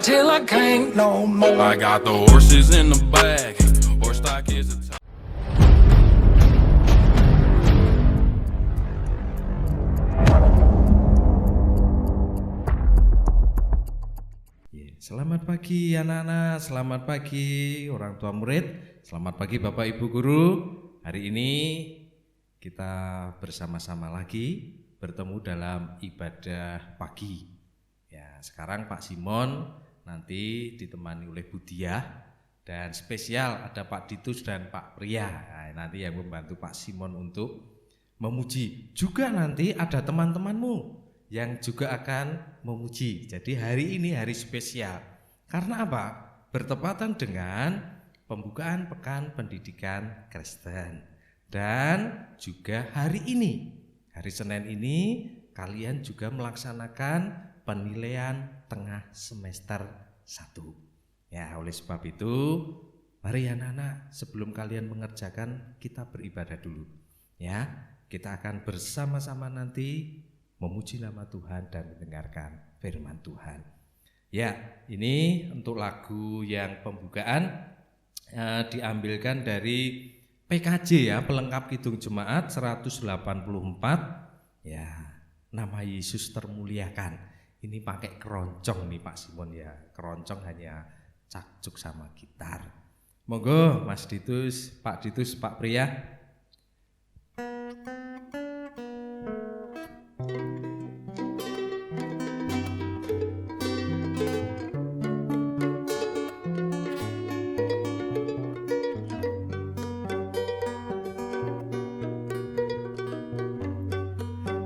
till I can't no more. I got the horses in the back. Horse stock is a Selamat pagi anak-anak, selamat pagi orang tua murid, selamat pagi Bapak Ibu Guru. Hari ini kita bersama-sama lagi bertemu dalam ibadah pagi. Ya, sekarang Pak Simon nanti ditemani oleh Bu Diah dan spesial ada Pak Ditus dan Pak Pria. Nah, nanti yang membantu Pak Simon untuk memuji. Juga nanti ada teman-temanmu yang juga akan memuji. Jadi hari ini hari spesial. Karena apa? Bertepatan dengan pembukaan Pekan Pendidikan Kristen. Dan juga hari ini, hari Senin ini kalian juga melaksanakan penilaian tengah semester 1. Ya, oleh sebab itu mari anak-anak sebelum kalian mengerjakan kita beribadah dulu. Ya, kita akan bersama-sama nanti memuji nama Tuhan dan mendengarkan firman Tuhan. Ya, ini untuk lagu yang pembukaan diambilkan dari PKJ ya, pelengkap Kidung Jemaat 184. Ya, nama Yesus termuliakan. Ini pakai keroncong nih Pak Simon ya. Keroncong hanya cakcuk sama gitar. Monggo Mas Ditus, Pak Pria.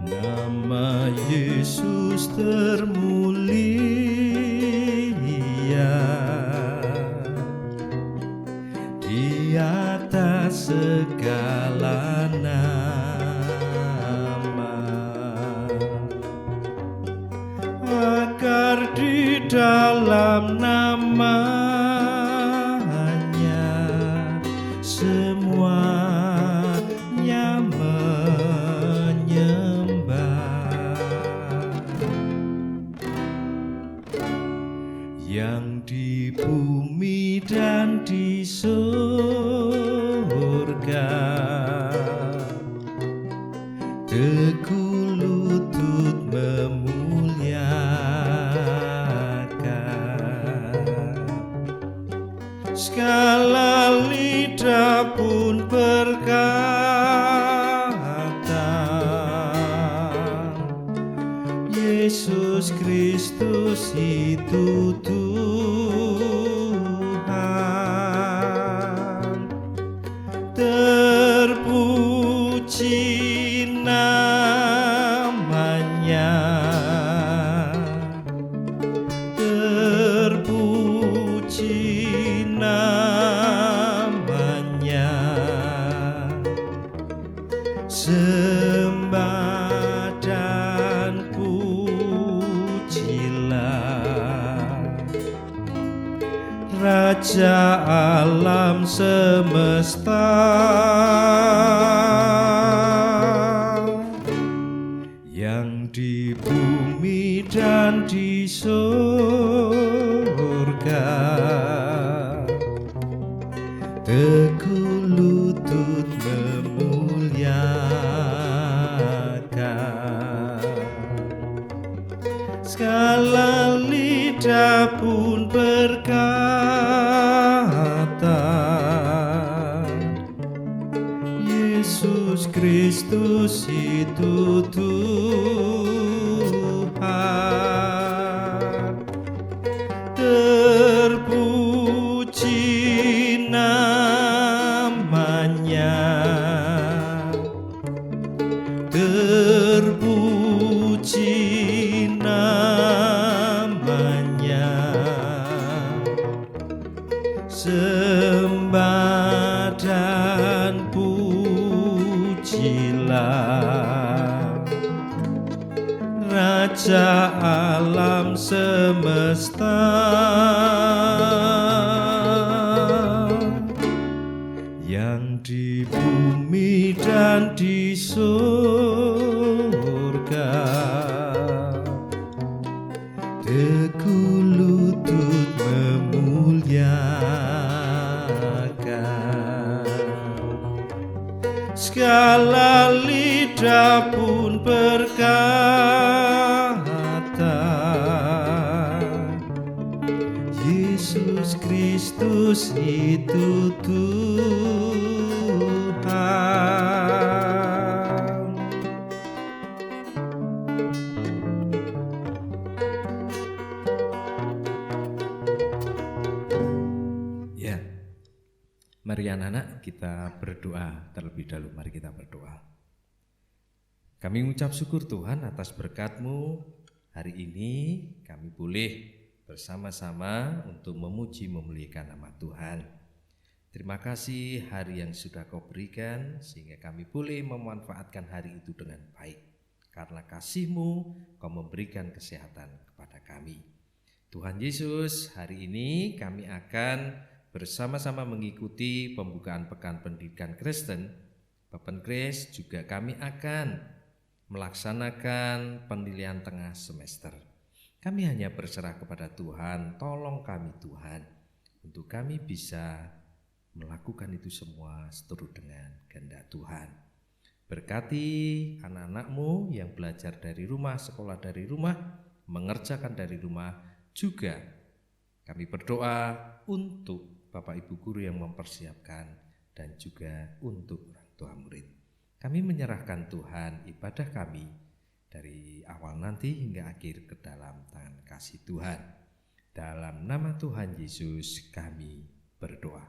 Nama Yesus termulia di atas segala nama, akar di dalam namanya semuanya yang di bumi dan di surga, teguh lutut memuliakan, segala lidah pun berkata, Yesus Kristus itu Tuhan. Terpuji namanya, terpuji namanya, sembah dan pujilah Raja alam semesta, yang di bumi dan di surga, teguh lutut memuliakan, segala lidah pun berkata, Yesus Kristus itu Tuhan. Terpuji namanya, terpuji namanya, sembah dan pujilah Raja alam semesta, yang di bumi dan di surga, teguh lutut Yesus Kristus itu Tuhan. Ya, mari anak-anak kita berdoa terlebih dahulu. Mari kita berdoa. Kami mengucap syukur Tuhan atas berkat-Mu. Hari ini kami boleh bersama-sama untuk memuji memuliakan nama Tuhan. Terima kasih hari yang sudah Kau berikan sehingga kami boleh memanfaatkan hari itu dengan baik. Karena kasih-Mu Kau memberikan kesehatan kepada kami. Tuhan Yesus, hari ini kami akan bersama-sama mengikuti pembukaan Pekan Pendidikan Kristen. Bapak Grace juga kami akan melaksanakan penilaian tengah semester. Kami hanya berserah kepada Tuhan, tolong kami Tuhan, untuk kami bisa melakukan itu semua seturut dengan kehendak Tuhan. Berkati anak-anak-Mu yang belajar dari rumah, sekolah dari rumah, mengerjakan dari rumah, juga kami berdoa untuk Bapak Ibu Guru yang mempersiapkan dan juga untuk orang tua murid. Kami menyerahkan Tuhan ibadah kami dari awal nanti hingga akhir ke dalam tangan kasih Tuhan. Dalam nama Tuhan Yesus kami berdoa.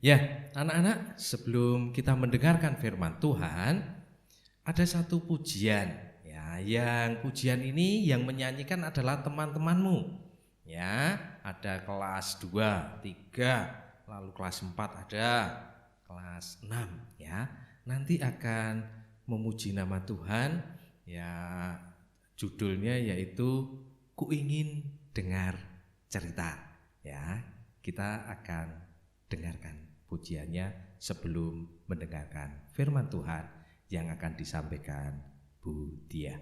Ya, anak-anak, sebelum kita mendengarkan firman Tuhan, ada satu pujian. Ya, yang pujian ini yang menyanyikan adalah teman-temanmu. Ya, ada kelas 2, 3, lalu kelas 4 ada, kelas 6 ya. Nanti akan memuji nama Tuhan, ya judulnya yaitu Ku Ingin Dengar Cerita. Ya, kita akan dengarkan pujiannya sebelum mendengarkan firman Tuhan yang akan disampaikan Bu Dia.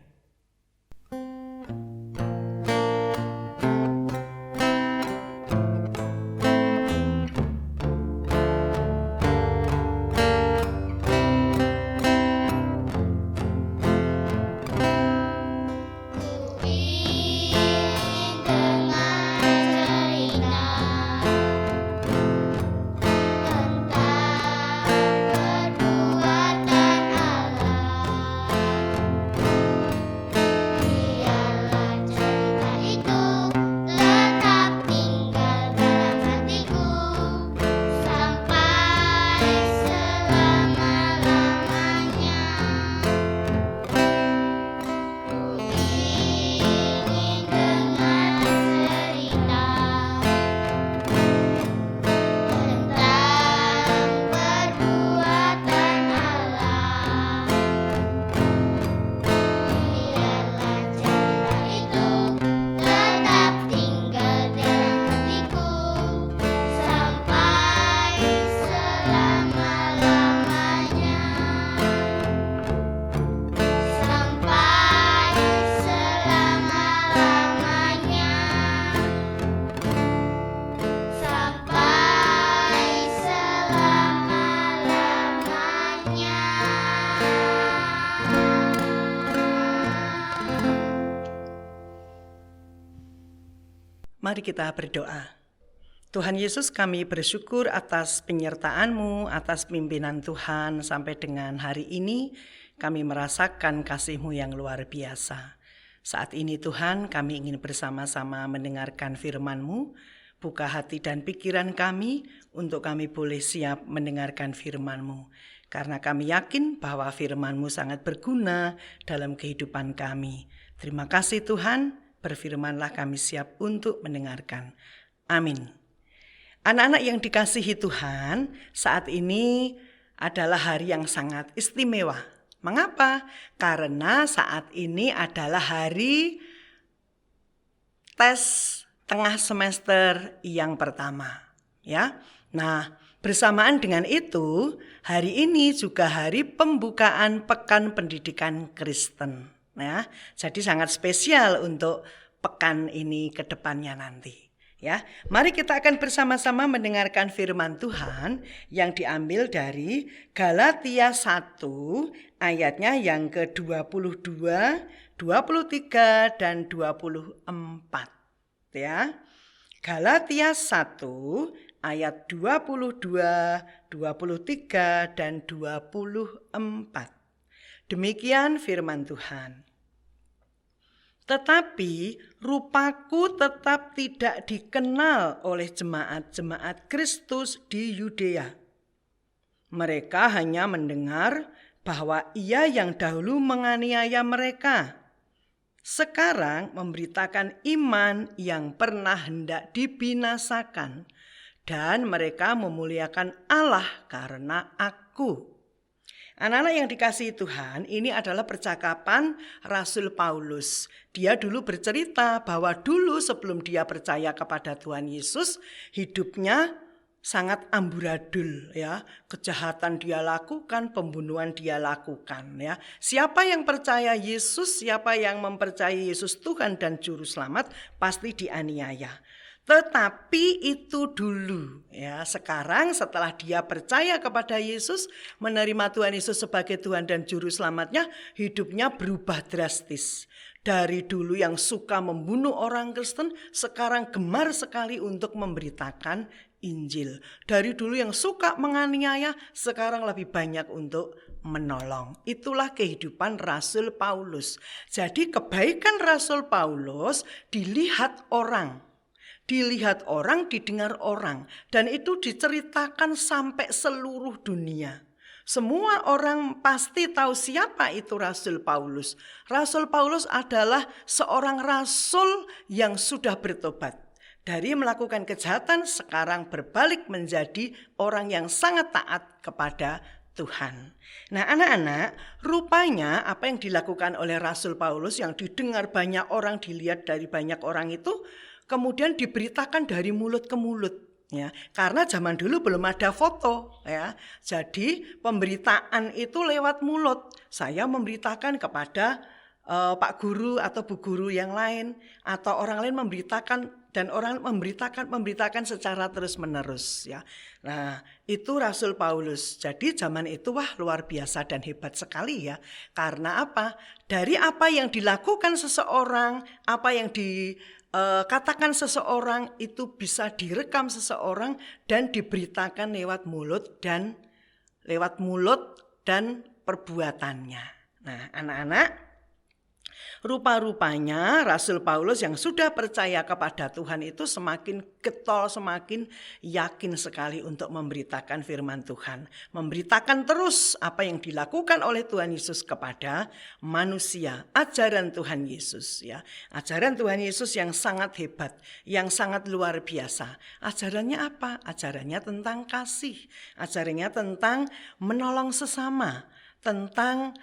Mari kita berdoa. Tuhan Yesus, kami bersyukur atas penyertaan-Mu, atas pimpinan Tuhan sampai dengan hari ini. Kami merasakan kasih-Mu yang luar biasa. Saat ini Tuhan, kami ingin bersama-sama mendengarkan firman-Mu. Buka hati dan pikiran kami untuk kami boleh siap mendengarkan firman-Mu. Karena kami yakin bahwa firman-Mu sangat berguna dalam kehidupan kami. Terima kasih Tuhan. Berfirmanlah, kami siap untuk mendengarkan. Amin. Anak-anak yang dikasihi Tuhan, saat ini adalah hari yang sangat istimewa. Mengapa? Karena saat ini adalah hari tes tengah semester yang pertama. Ya. Nah, bersamaan dengan itu, hari ini juga hari pembukaan Pekan Pendidikan Kristen. Ya, jadi sangat spesial untuk pekan ini ke depannya nanti. Ya, mari kita akan bersama-sama mendengarkan firman Tuhan yang diambil dari Galatia 1 ayatnya yang ke-22, 23 dan 24. Ya. Galatia 1 ayat 22, 23, dan 24. Demikian firman Tuhan. Tetapi rupaku tetap tidak dikenal oleh jemaat-jemaat Kristus di Yudea. Mereka hanya mendengar bahwa ia yang dahulu menganiaya mereka, sekarang memberitakan iman yang pernah hendak dibinasakan, dan mereka memuliakan Allah karena aku. Anak-anak yang dikasihi Tuhan, ini adalah percakapan Rasul Paulus. Dia dulu bercerita bahwa dulu sebelum dia percaya kepada Tuhan Yesus, hidupnya sangat amburadul ya. Kejahatan dia lakukan, pembunuhan dia lakukan ya. Siapa yang percaya Yesus, siapa yang mempercayai Yesus Tuhan dan juru selamat pasti dianiaya. Tetapi itu dulu ya. Sekarang setelah dia percaya kepada Yesus, menerima Tuhan Yesus sebagai Tuhan dan juru selamatnya, hidupnya berubah drastis. Dari dulu yang suka membunuh orang Kristen, sekarang gemar sekali untuk memberitakan Injil. Dari dulu yang suka menganiaya, sekarang lebih banyak untuk menolong. Itulah kehidupan Rasul Paulus. Jadi kebaikan Rasul Paulus dilihat orang, didengar orang, dan itu diceritakan sampai seluruh dunia. Semua orang pasti tahu siapa itu Rasul Paulus. Rasul Paulus adalah seorang rasul yang sudah bertobat. Dari melakukan kejahatan sekarang berbalik menjadi orang yang sangat taat kepada Tuhan. Nah anak-anak, rupanya apa yang dilakukan oleh Rasul Paulus yang didengar banyak orang, dilihat dari banyak orang itu, kemudian diberitakan dari mulut ke mulut ya, karena zaman dulu belum ada foto ya. Jadi pemberitaan itu lewat mulut. Saya memberitakan kepada Pak Guru atau Bu Guru yang lain, atau orang lain memberitakan, dan orang memberitakan secara terus-menerus ya. Nah, itu Rasul Paulus. Jadi zaman itu wah luar biasa dan hebat sekali ya. Karena apa? Dari apa yang dilakukan seseorang, apa yang katakan seseorang itu bisa direkam seseorang dan diberitakan lewat mulut dan perbuatannya. Nah, anak-anak, rupa-rupanya Rasul Paulus yang sudah percaya kepada Tuhan itu semakin getol, semakin yakin sekali untuk memberitakan firman Tuhan. Memberitakan terus apa yang dilakukan oleh Tuhan Yesus kepada manusia. Ajaran Tuhan Yesus ya. Ajaran Tuhan Yesus yang sangat hebat, yang sangat luar biasa. Ajarannya apa? Ajarannya tentang kasih. Ajarannya tentang menolong sesama. Tentang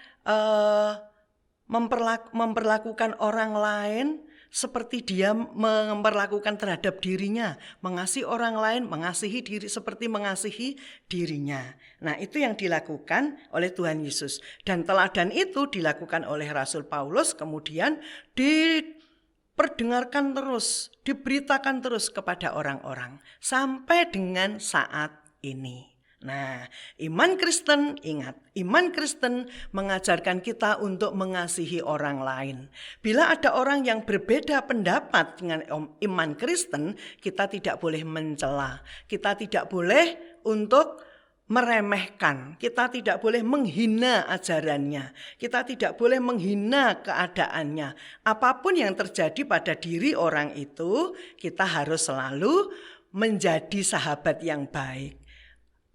memperlakukan orang lain seperti dia memperlakukan terhadap dirinya, mengasihi orang lain, mengasihi diri seperti mengasihi dirinya. Nah, itu yang dilakukan oleh Tuhan Yesus, dan teladan itu dilakukan oleh Rasul Paulus, kemudian diperdengarkan terus, diberitakan terus kepada orang-orang sampai dengan saat ini. Nah, iman Kristen, ingat, iman Kristen mengajarkan kita untuk mengasihi orang lain. Bila ada orang yang berbeda pendapat dengan iman Kristen, kita tidak boleh mencela, kita tidak boleh untuk meremehkan, kita tidak boleh menghina ajarannya, kita tidak boleh menghina keadaannya. Apapun yang terjadi pada diri orang itu, kita harus selalu menjadi sahabat yang baik.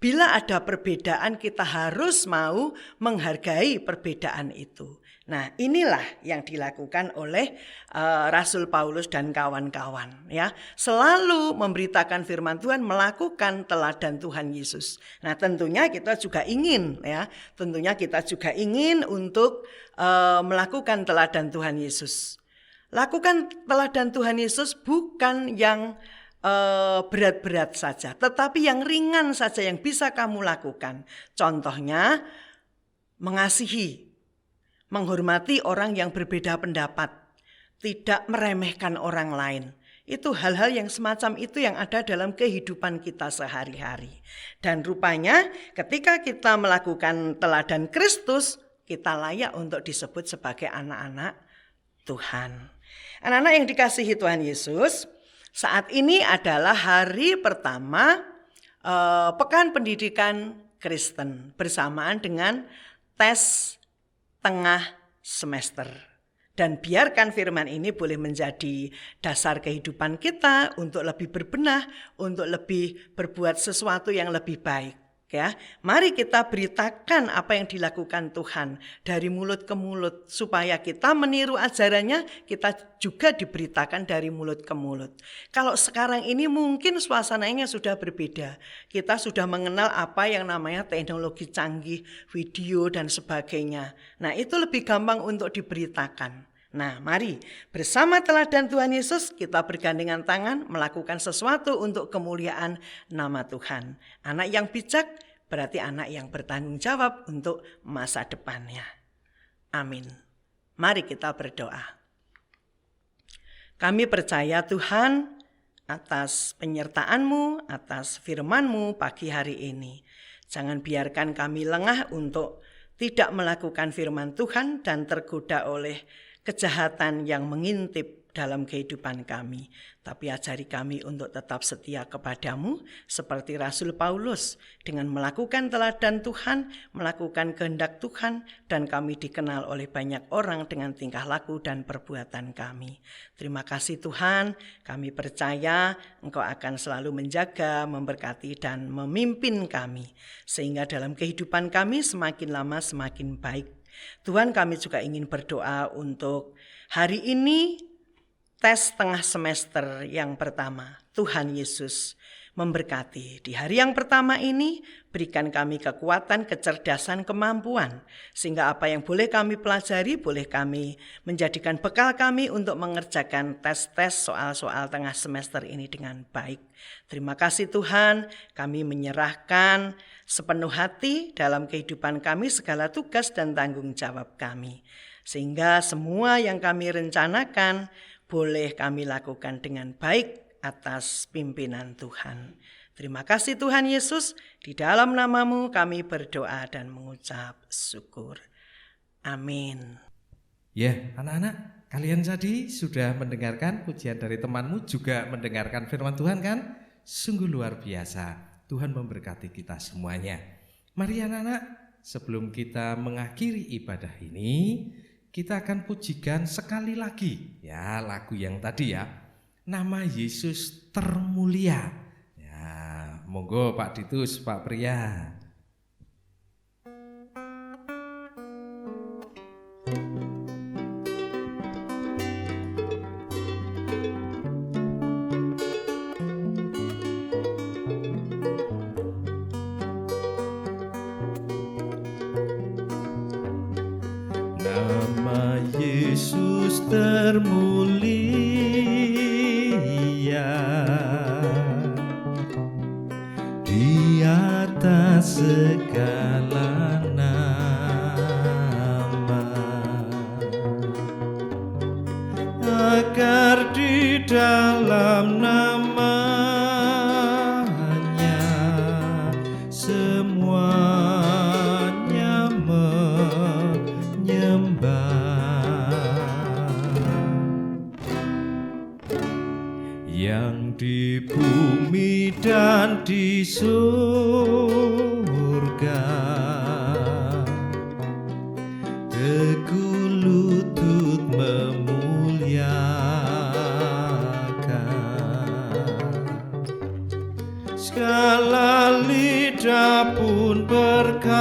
Bila ada perbedaan, kita harus mau menghargai perbedaan itu. Nah, inilah yang dilakukan oleh Rasul Paulus dan kawan-kawan ya. Selalu memberitakan firman Tuhan, melakukan teladan Tuhan Yesus. Nah, tentunya kita juga ingin untuk melakukan teladan Tuhan Yesus. Lakukan teladan Tuhan Yesus bukan yang berat-berat saja, tetapi yang ringan saja yang bisa kamu lakukan. Contohnya mengasihi, menghormati orang yang berbeda pendapat, tidak meremehkan orang lain. Itu hal-hal yang semacam itu yang ada dalam kehidupan kita sehari-hari. Dan rupanya ketika kita melakukan teladan Kristus, kita layak untuk disebut sebagai anak-anak Tuhan. Anak-anak yang dikasihi Tuhan Yesus, Saat ini adalah hari pertama Pekan Pendidikan Kristen bersamaan dengan tes tengah semester. Dan biarkan firman ini boleh menjadi dasar kehidupan kita untuk lebih berbenah, untuk lebih berbuat sesuatu yang lebih baik. Ya, mari kita beritakan apa yang dilakukan Tuhan dari mulut ke mulut supaya kita meniru ajarannya, kita juga diberitakan dari mulut ke mulut. Kalau sekarang ini mungkin suasananya sudah berbeda. Kita sudah mengenal apa yang namanya teknologi canggih, video dan sebagainya. Nah, itu lebih gampang untuk diberitakan. Nah, mari bersama teladan Tuhan Yesus kita bergandengan tangan melakukan sesuatu untuk kemuliaan nama Tuhan. Anak yang bijak berarti anak yang bertanggung jawab untuk masa depannya. Amin. Mari kita berdoa. Kami percaya Tuhan atas penyertaan-Mu, atas firman-Mu pagi hari ini. Jangan biarkan kami lengah untuk tidak melakukan firman Tuhan dan tergoda oleh kejahatan yang mengintip dalam kehidupan kami. Tapi ajari kami untuk tetap setia kepadamu seperti Rasul Paulus dengan melakukan teladan Tuhan, melakukan kehendak Tuhan, dan kami dikenal oleh banyak orang dengan tingkah laku dan perbuatan kami. Terima kasih Tuhan, kami percaya Engkau akan selalu menjaga, memberkati, dan memimpin kami. Sehingga dalam kehidupan kami semakin lama semakin baik. Tuhan, kami juga ingin berdoa untuk hari ini tes tengah semester yang pertama. Tuhan Yesus memberkati. Di hari yang pertama ini berikan kami kekuatan, kecerdasan, kemampuan. Sehingga apa yang boleh kami pelajari, boleh kami menjadikan bekal kami untuk mengerjakan tes-tes soal-soal tengah semester ini dengan baik. Terima kasih Tuhan, kami menyerahkan sepenuh hati dalam kehidupan kami segala tugas dan tanggung jawab kami. Sehingga semua yang kami rencanakan boleh kami lakukan dengan baik atas pimpinan Tuhan. Terima kasih Tuhan Yesus, di dalam nama-Mu kami berdoa dan mengucap syukur. Amin. Ya, anak-anak, kalian tadi sudah mendengarkan pujian dari temanmu, juga mendengarkan firman Tuhan kan? Sungguh luar biasa. Tuhan memberkati kita semuanya. Mari anak-anak, sebelum kita mengakhiri ibadah ini, kita akan pujikan sekali lagi. Ya, lagu yang tadi ya. Nama Yesus termulia. Ya, monggo Pak Ditus, Pak Pria. Nama Yesus termulia di atas segala nama, agar di dalam namanya semuanya yang di bumi dan di surga, teguh lutut memuliakan, segala lidah pun berkata,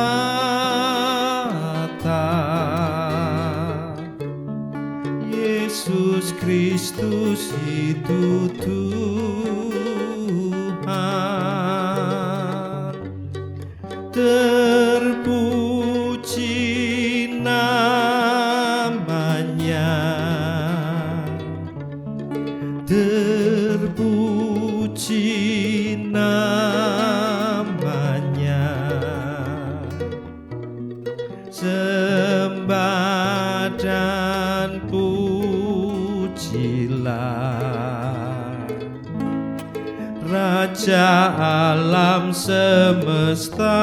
Yesus Kristus itu Tuhan. Terpuji namanya, terpuji namanya, sembah dan pujilah Raja alam semesta,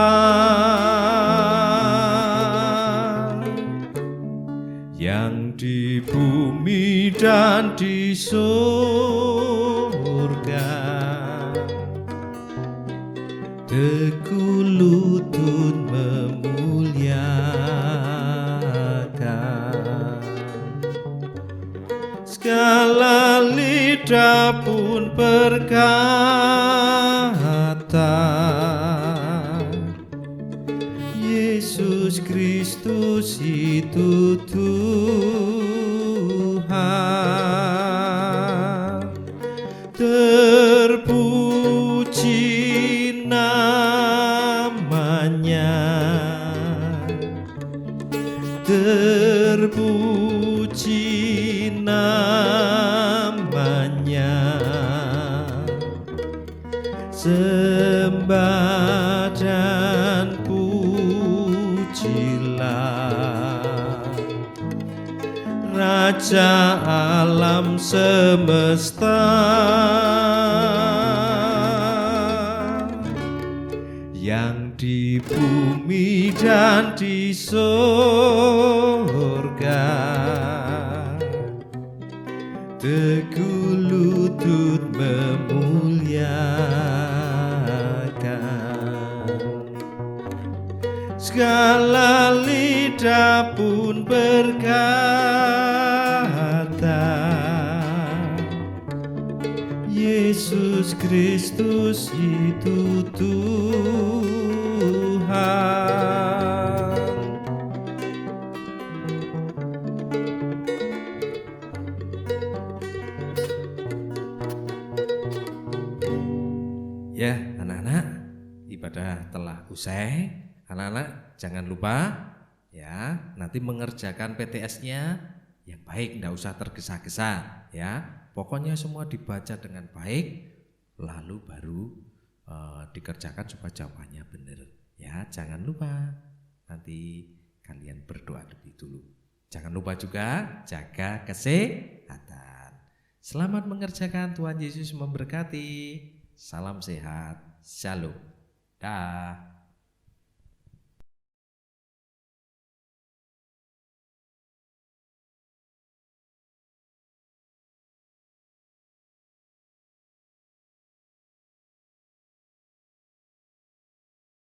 yang di bumi dan di surga, pun berkata, Yesus Kristus itu Tuhan. Terpuji namanya, terpuji namanya, sembah dan pujilah Raja alam semesta, yang di bumi dan di surga, teguh lutut memuliakan. Segala lidah pun berkata, Yesus Kristus itu Tuhan. Ya, anak-anak, ibadah telah usai. Anak-anak jangan lupa ya, nanti mengerjakan PTS-nya yang baik, enggak usah tergesa-gesa ya. Pokoknya semua dibaca dengan baik, lalu baru dikerjakan supaya jawabannya benar. Ya, jangan lupa nanti kalian berdoa lebih dulu. Jangan lupa juga jaga kesehatan. Selamat mengerjakan, Tuhan Yesus memberkati. Salam sehat, shalom. Dah.